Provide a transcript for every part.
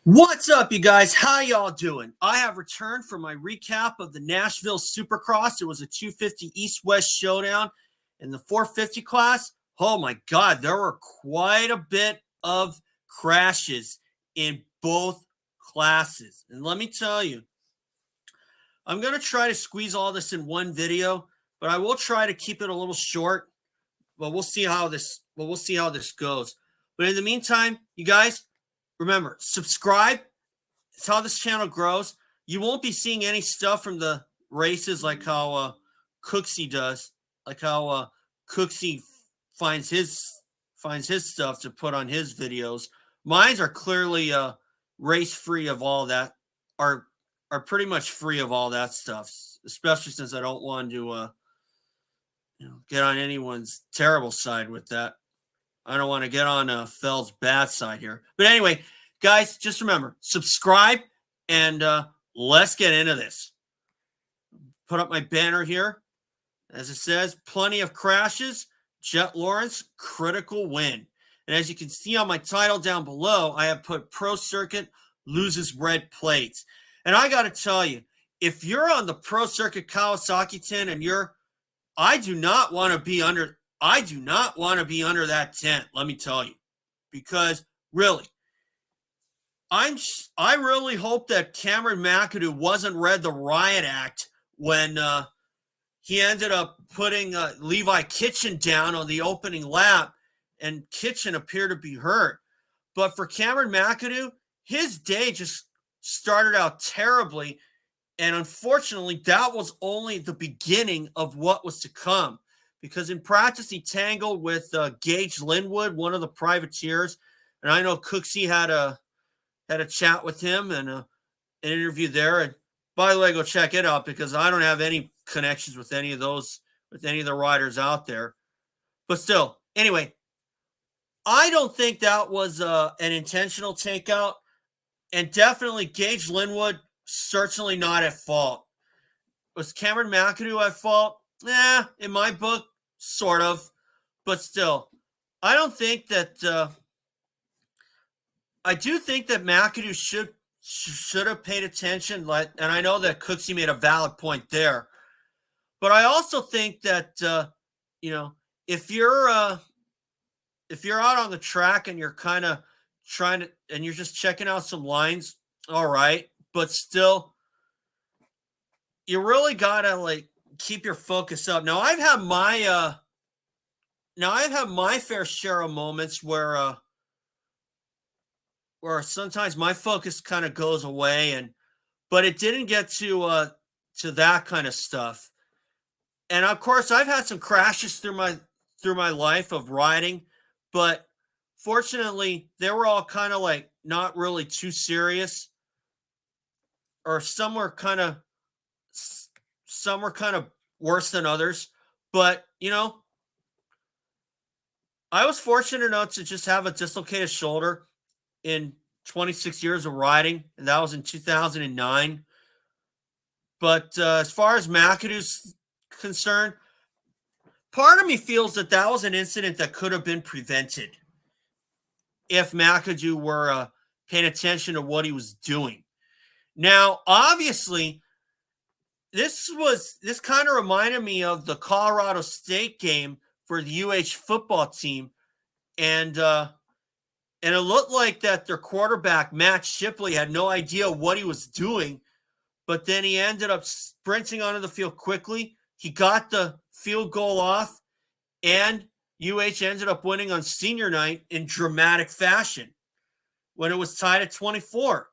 What's up, you guys? How y'all doing? I have returned for my recap of the Nashville Supercross. It was a 250 East-West showdown in the 450 class. Oh my God, there were quite a bit of crashes in both classes. And let me tell you, I'm going to try to squeeze all this in one video, but I will try to keep it a little short. But we'll see how this goes. But in the meantime, you guys, remember, subscribe. It's how this channel grows. You won't be seeing any stuff from the races like how Cooksey does, like how Cooksey finds his stuff to put on his videos. Mines are clearly race free of all that, are pretty much free of all that stuff, especially since I don't want to get on anyone's terrible side with that. I don't want to get on Fell's bad side here. But anyway, guys, just remember, subscribe, and let's get into this. Put up my banner here. As it says, plenty of crashes. Jett Lawrence, critical win. And as you can see on my title down below, I have put Pro Circuit loses red plates. And I got to tell you, if you're on the Pro Circuit Kawasaki 10 and I do not want to be under that tent, let me tell you. Because really, I really hope that Cameron McAdoo wasn't read the riot act when he ended up putting Levi Kitchen down on the opening lap, and Kitchen appeared to be hurt. But for Cameron McAdoo, his day just started out terribly, and unfortunately, that was only the beginning of what was to come. Because in practice, he tangled with Gage Linwood, one of the privateers, and I know Cooksey had a chat with him and an interview there. And by the way, go check it out because I don't have any connections with any of the riders out there. But still, anyway, I don't think that was an intentional takeout, and definitely Gage Linwood certainly not at fault. Was Cameron McAdoo at fault? In my book, sort of, but still, I don't think that. I do think that McAdoo should have paid attention, and I know that Cooksey made a valid point there. But I also think that if you're out on the track and you're kind of trying to, and you're just checking out some lines, all right, but still, you really gotta keep your focus up. Now I've had my fair share of moments where sometimes my focus kind of goes away, but it didn't get to that kind of stuff. And of course, I've had some crashes through my life of riding, but fortunately, they were all kind of not really too serious, or some were kind of worse than others. But I was fortunate enough to just have a dislocated shoulder in 26 years of riding, and that was in 2009. But as far as McAdoo's concerned, part of me feels that was an incident that could have been prevented if McAdoo were paying attention to what he was doing. Now, obviously, this kind of reminded me of the Colorado State game for the UH football team, and it looked like that their quarterback, Matt Shipley, had no idea what he was doing, but then he ended up sprinting onto the field quickly. He got the field goal off, and UH ended up winning on senior night in dramatic fashion when it was tied at 24.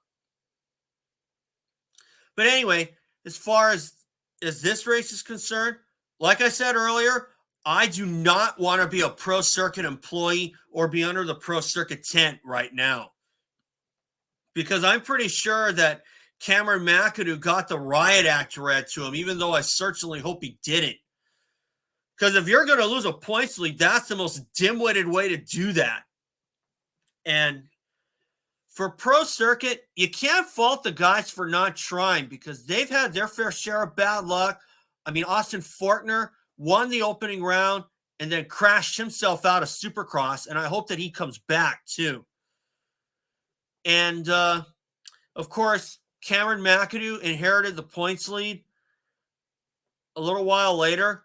But anyway, as far as this race is concerned, like I said earlier, I do not want to be a Pro Circuit employee or be under the Pro Circuit tent right now, because I'm pretty sure that Cameron McAdoo got the riot act read to him, even though I certainly hope he didn't. Because if you're going to lose a points lead, that's the most dim-witted way to do that. And for Pro Circuit, you can't fault the guys for not trying, because they've had their fair share of bad luck. I mean, Austin Fortner won the opening round and then crashed himself out of Supercross, and I hope that he comes back too. And Of course, Cameron McAdoo inherited the points lead a little while later,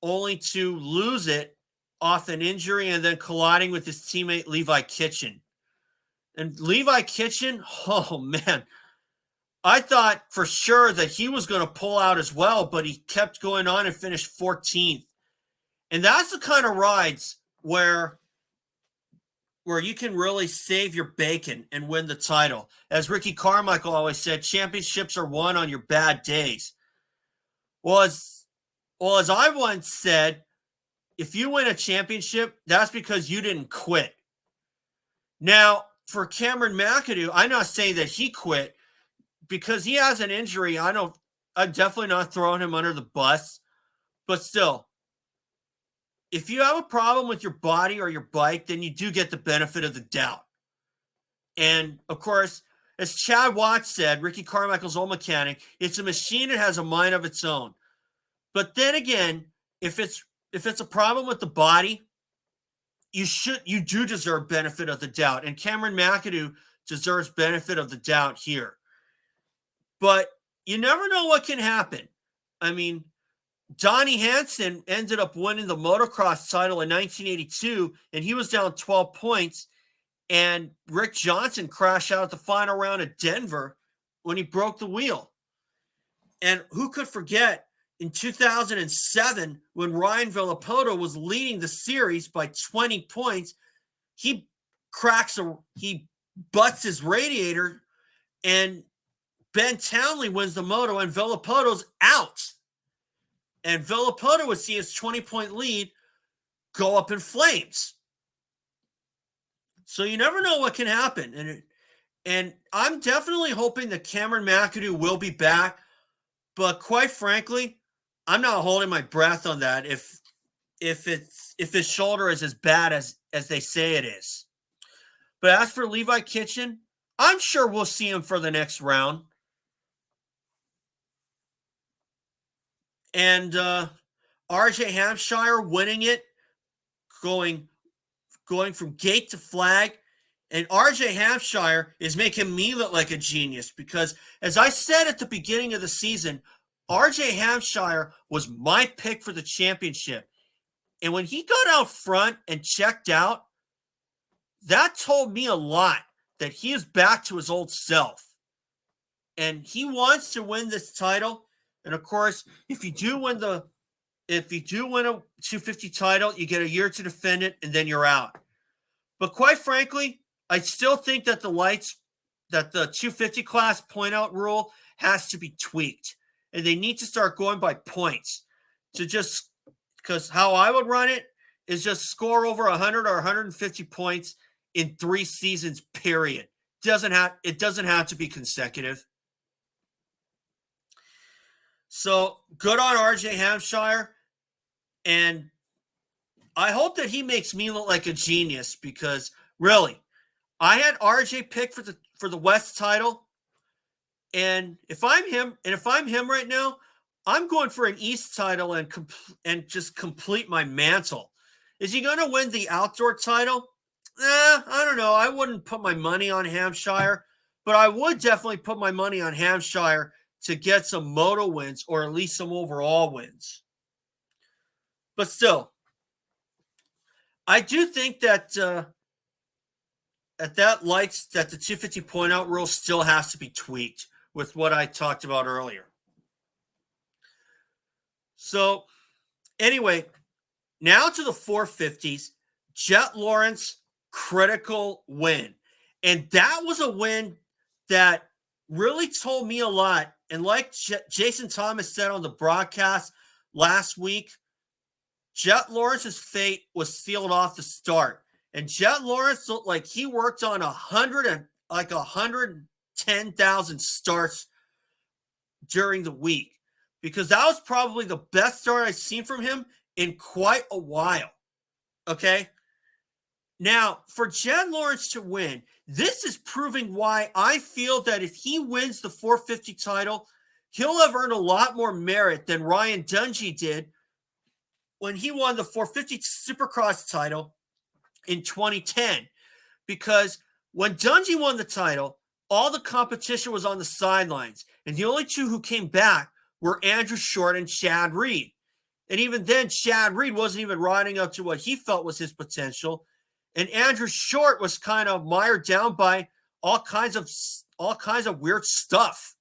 only to lose it off an injury and then colliding with his teammate Levi Kitchen. And Levi Kitchen, oh man, I thought for sure that he was going to pull out as well, but he kept going on and finished 14th. And that's the kind of rides where you can really save your bacon and win the title. As Ricky Carmichael always said, championships are won on your bad days. Well, as I once said, if you win a championship, that's because you didn't quit. Now, for Cameron McAdoo, I'm not saying that he quit because he has an injury. I'm definitely not throwing him under the bus, but still, if you have a problem with your body or your bike, then you do get the benefit of the doubt. And of course, as Chad Watts said, Ricky Carmichael's old mechanic, it's a machine that has a mind of its own. But then again, if it's a problem with the body, you do deserve benefit of the doubt. And Cameron McAdoo deserves benefit of the doubt here. But you never know what can happen. I mean, Donnie Hansen ended up winning the motocross title in 1982, and he was down 12 points. And Rick Johnson crashed out at the final round at Denver when he broke the wheel. And who could forget in 2007 when Ryan Villapoto was leading the series by 20 points, he butts his radiator, and Ben Townley wins the moto, and Villapoto's out. And Villapoto would see his 20-point lead go up in flames. So you never know what can happen. And I'm definitely hoping that Cameron McAdoo will be back. But quite frankly, I'm not holding my breath on that if his shoulder is as bad as they say it is. But as for Levi Kitchen, I'm sure we'll see him for the next round. And RJ Hampshire winning it, going from gate to flag. And RJ Hampshire is making me look like a genius because, as I said at the beginning of the season, RJ Hampshire was my pick for the championship. And when he got out front and checked out, that told me a lot that he is back to his old self. And he wants to win this title. And of course, if you do win a 250 title, you get a year to defend it, and then you're out. But quite frankly, I still think that the 250 class point out rule has to be tweaked, and they need to start going by points. Because how I would run it is just score over 100 or 150 points in 3 seasons, period. It doesn't have to be consecutive. So good on RJ Hampshire, and I hope that he makes me look like a genius because really, I had RJ picked for the West title, and if I'm him right now, I'm going for an East title and just complete my mantle. Is he going to win the outdoor title? I don't know. I wouldn't put my money on Hampshire, but I would definitely put my money on Hampshire to get some moto wins or at least some overall wins. But still, I do think that the 250 point out rule still has to be tweaked with what I talked about earlier. So anyway, now to the 450s, Jett Lawrence critical win. And that was a win that really told me a lot. And like Jason Thomas said on the broadcast last week, Jett Lawrence's fate was sealed off the start. And Jett Lawrence looked like he worked on 110,000 starts during the week, because that was probably the best start I've seen from him in quite a while. Okay? Now, for Jett Lawrence to win, this is proving why I feel that if he wins the 450 title, he'll have earned a lot more merit than Ryan Dungey did when he won the 450 Supercross title in 2010. Because when Dungey won the title, all the competition was on the sidelines. And the only two who came back were Andrew Short and Chad Reed. And even then, Chad Reed wasn't even riding up to what he felt was his potential. And Andrew Short was kind of mired down by all kinds of weird stuff.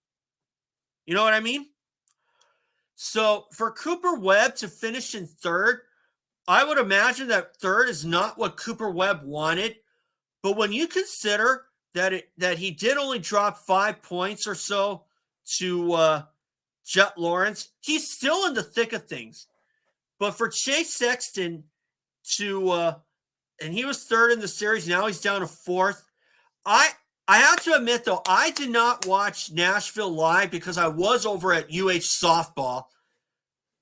You know what I mean? So for Cooper Webb to finish in third, I would imagine that third is not what Cooper Webb wanted. But when you consider that he did only drop 5 points or so to Jett Lawrence, he's still in the thick of things. But for Chase Sexton and he was third in the series, now he's down to fourth. I have to admit, though, I did not watch Nashville live because I was over at UH softball,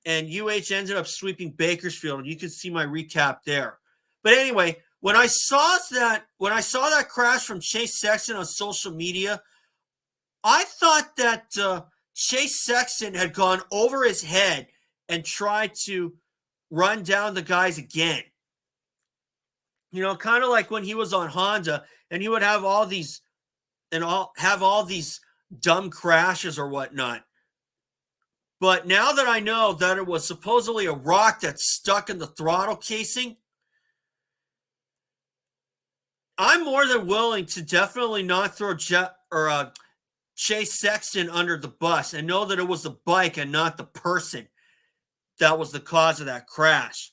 and UH ended up sweeping Bakersfield, and you can see my recap there. But anyway, when I saw that crash from Chase Sexton on social media, I thought that Chase Sexton had gone over his head and tried to run down the guys again. You know, kind of like when he was on Honda and he would have all these dumb crashes or whatnot. But now that I know that it was supposedly a rock that's stuck in the throttle casing, I'm more than willing to definitely not throw Chase Sexton under the bus and know that it was the bike and not the person that was the cause of that crash.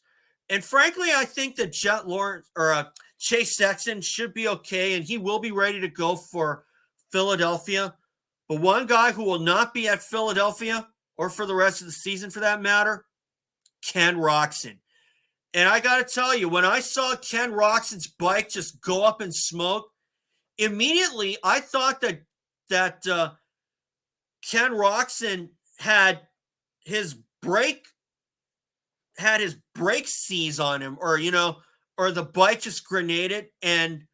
And frankly, I think that Jett Lawrence or Chase Sexton should be okay, and he will be ready to go for Philadelphia. But one guy who will not be at Philadelphia, or for the rest of the season for that matter, Ken Roczen. And I got to tell you, when I saw Ken Roczen's bike just go up in smoke, immediately I thought that Ken Roczen had his brake seize on him, or the bike just grenaded and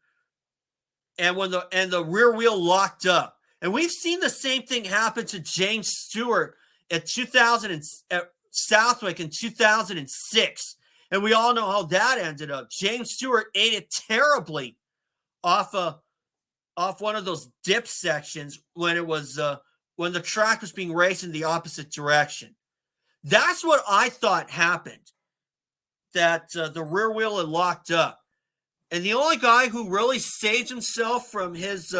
the rear wheel locked up. And we've seen the same thing happen to James Stewart at Southwick in 2006. And we all know how that ended up. James Stewart ate it terribly off one of those dip sections when the track was being raced in the opposite direction. That's what I thought happened, that the rear wheel had locked up. And the only guy who really saved himself from his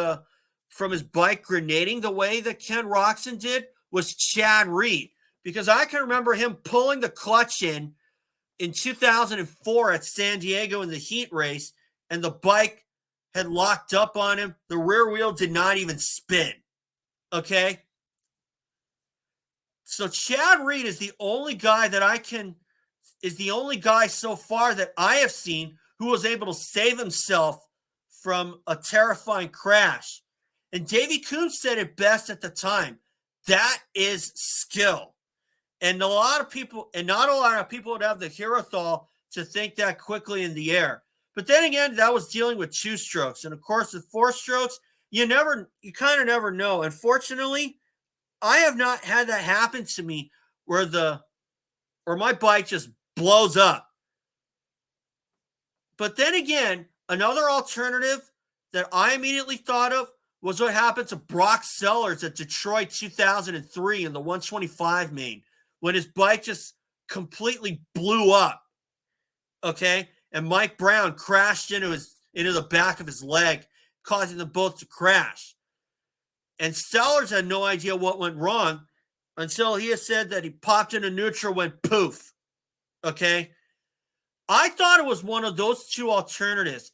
bike grenading the way that Ken Roczen did was Chad Reed, because I can remember him pulling the clutch in 2004 at San Diego in the heat race, and the bike had locked up on him. The rear wheel did not even spin. Okay? So Chad Reed is the only guy so far that I have seen who was able to save himself from a terrifying crash. And Davey Coombs said it best at the time. That is skill. And not a lot of people would have the wherewithal to think that quickly in the air. But then again, that was dealing with 2 strokes. And of course, with 4 strokes, you kind of never know. Unfortunately, I have not had that happen to me where my bike just blows up. But then again, another alternative that I immediately thought of was what happened to Brock Sellers at Detroit 2003 in the 125 main, when his bike just completely blew up. Okay? And Mike Brown crashed into the back of his leg, causing them both to crash. And Sellers had no idea what went wrong until he had said that he popped into neutral, went poof. Okay? I thought it was one of those 2 alternatives.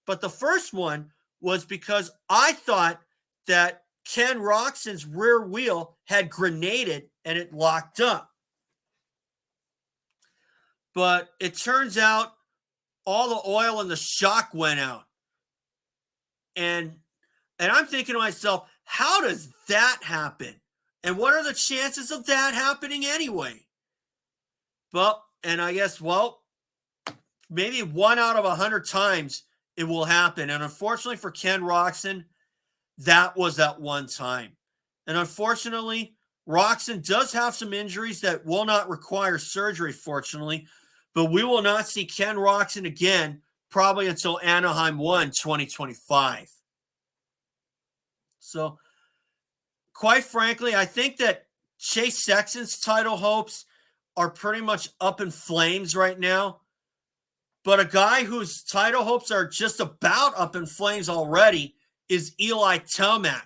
But the first one was because I thought that Ken Roczen's rear wheel had grenaded and it locked up. But it turns out all the oil in the shock went out. And I'm thinking to myself, how does that happen? And what are the chances of that happening anyway? And I guess, maybe 1 out of 100 times it will happen. And unfortunately for Ken Roczen, that was that one time. And unfortunately, Roczen does have some injuries that will not require surgery, fortunately. But we will not see Ken Roczen again probably until Anaheim 1, 2025. So, quite frankly, I think that Chase Sexton's title hopes are pretty much up in flames right now. But a guy whose title hopes are just about up in flames already is Eli Tomac.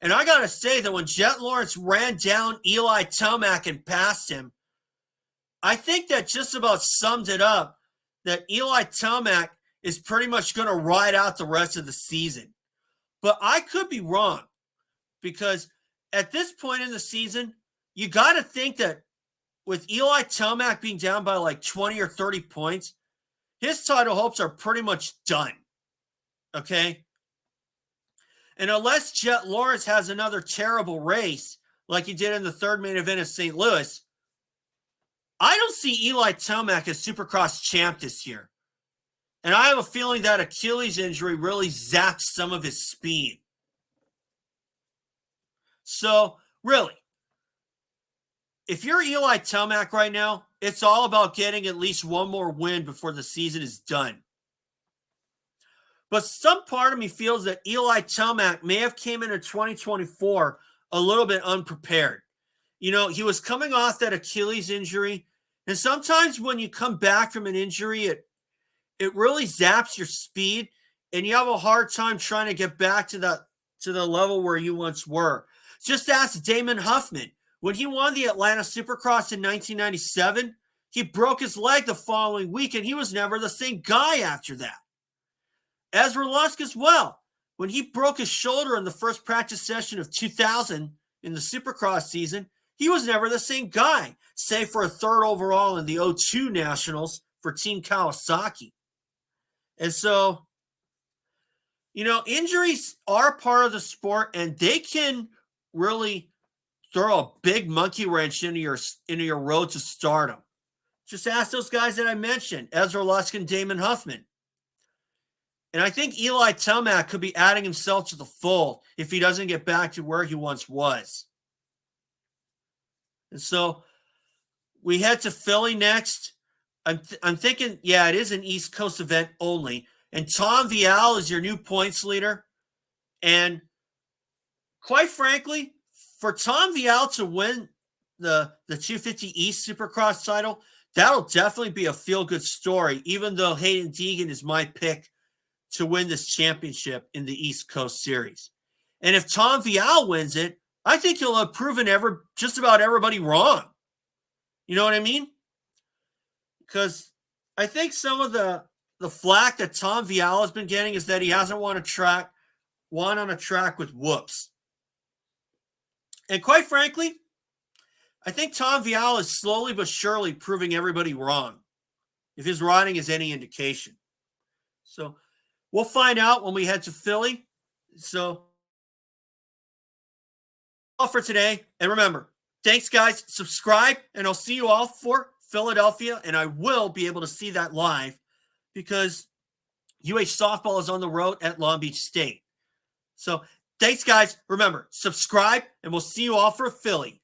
And I got to say that when Jett Lawrence ran down Eli Tomac and passed him, I think that just about summed it up, that Eli Tomac is pretty much going to ride out the rest of the season. But I could be wrong, because at this point in the season, you got to think that with Eli Tomac being down by like 20 or 30 points, his title hopes are pretty much done. Okay? And unless Jett Lawrence has another terrible race like he did in the third main event of St. Louis, I don't see Eli Tomac as Supercross champ this year. And I have a feeling that Achilles injury really zapped some of his speed. So, really, if you're Eli Tomac right now, it's all about getting at least one more win before the season is done. But some part of me feels that Eli Tomac may have came into 2024 a little bit unprepared. You know, he was coming off that Achilles injury. And sometimes when you come back from an injury, it really zaps your speed, and you have a hard time trying to get back to the level where you once were. Just ask Damon Huffman. When he won the Atlanta Supercross in 1997, he broke his leg the following week, and he was never the same guy after that. Ezra Lusk as well. When he broke his shoulder in the first practice session of 2000 in the Supercross season, he was never the same guy, save for a third overall in the 02 Nationals for Team Kawasaki. And so, you know, injuries are part of the sport, and they can really throw a big monkey wrench into your road to stardom. Just ask those guys that I mentioned, Ezra Lusk and Damon Huffman. And I think Eli Tomac could be adding himself to the fold if he doesn't get back to where he once was. And so we head to Philly next. I'm thinking, yeah, it is an East Coast event only. And Tom Vialle is your new points leader. And quite frankly, for Tom Vialle to win the 250 East Supercross title, that'll definitely be a feel-good story, even though Hayden Deegan is my pick to win this championship in the East Coast Series. And if Tom Vialle wins it, I think he'll have proven just about everybody wrong. You know what I mean? Because I think some of the flack that Tom Vialle has been getting is that he hasn't won on a track with whoops. And quite frankly, I think Tom Vialle is slowly but surely proving everybody wrong, if his riding is any indication. So we'll find out when we head to Philly. So all for today. And remember, thanks, guys. Subscribe, and I'll see you all for Philadelphia. And I will be able to see that live because UH softball is on the road at Long Beach State. So thanks, guys. Remember, subscribe, and we'll see you all for Philly.